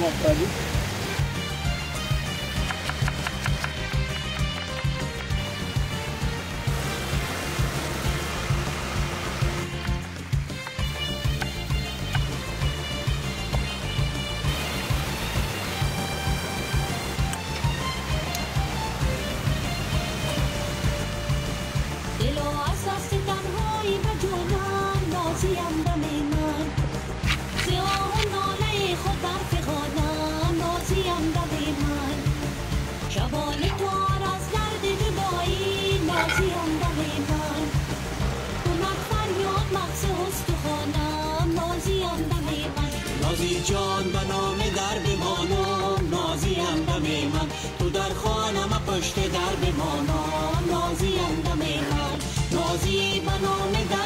مختلف. نازی جان به نام در بمانم، نازی اندم من تو در خانم پشت در بمانم، نازی اندم من، نازی به نام در